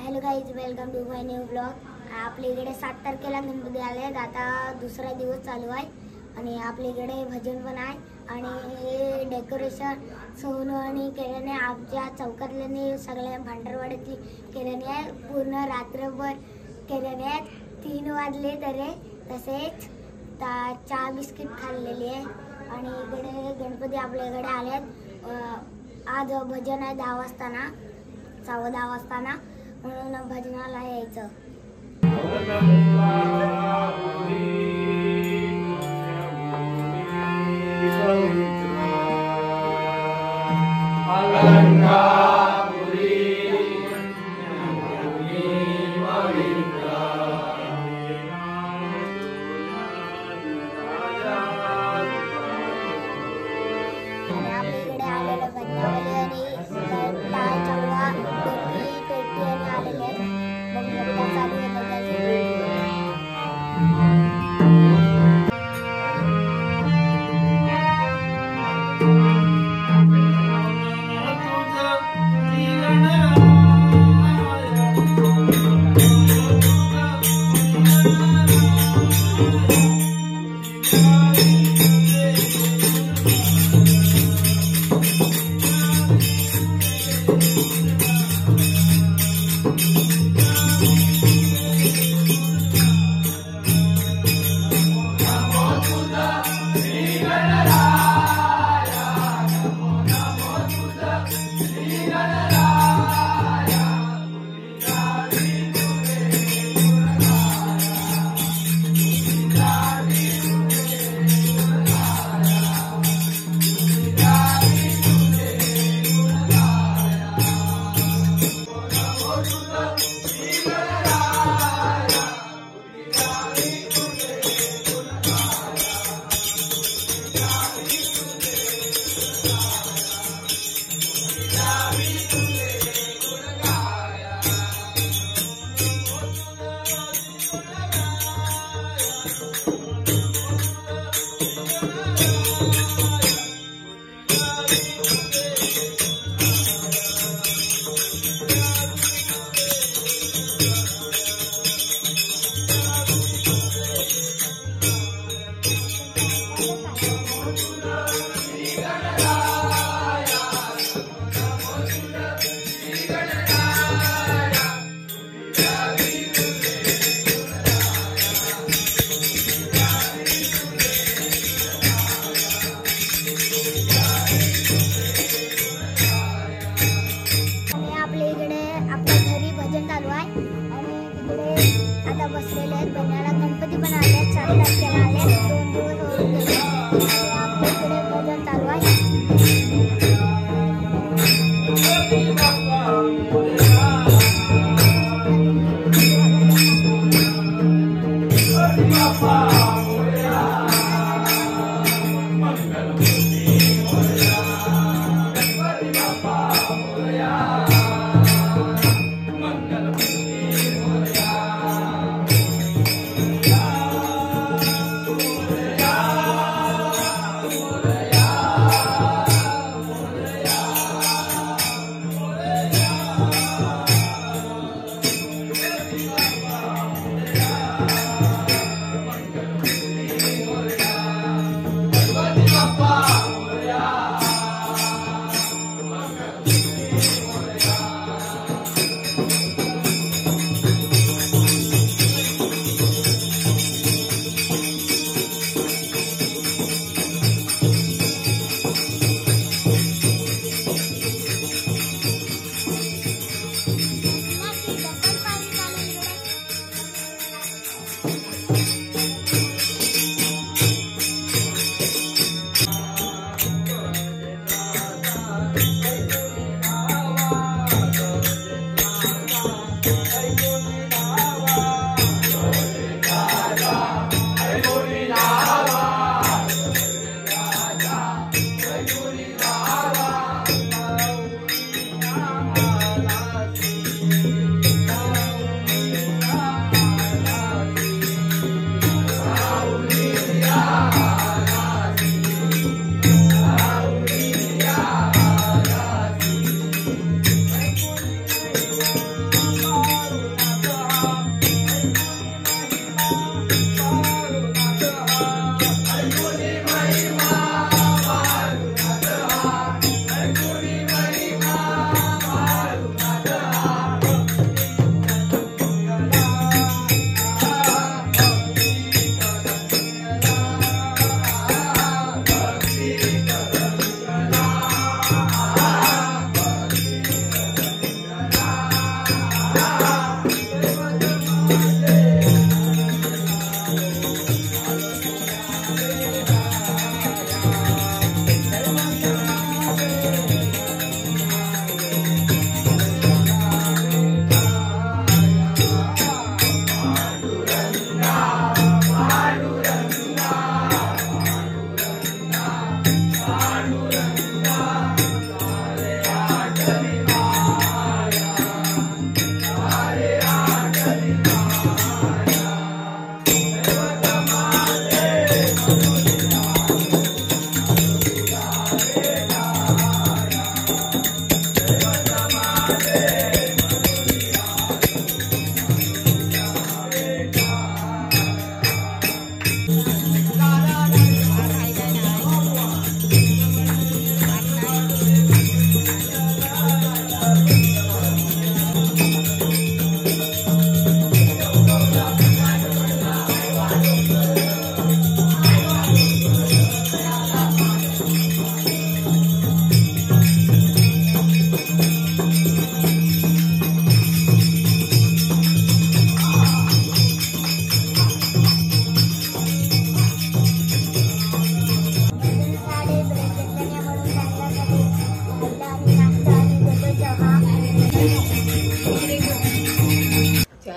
Hello guys, welcome to my new blog. आपल्या इकडे 7 तारखेला गणपती आले, आता दुसरा दिवस चालू आहे आणि आपल्या इकडे भजन पण आहे आणि डेकोरेशन सोनू आणि केल्याने आमच्या चौकातल्याने सगळ्या भांडरवाड्यातली केल्याने आहे। पूर्ण रात्रभर केल्याने आहे। 3 वाजले तरी तसेच चहा बिस्किट खाल्लेली आहे आणि इकडे गणपती आपल्याकडे आलेत। आज भजन आहे 10 वाजताना, 10:15 वाजताना, म्हणून भजनाला यायचं। आता बसलेले आहेत, बघायला गणपती पण आले, 4 तारखेला आले, 2 दिवस होऊन गेले। आपल्या इकडे भजन चालू आहे।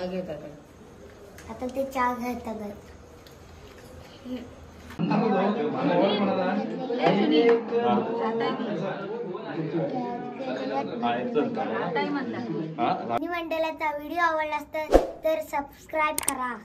चहा घेतात आता ते चहा घेतात. आणि मंडळाचा व्हिडिओ आवडला तर सबस्क्राईब करा.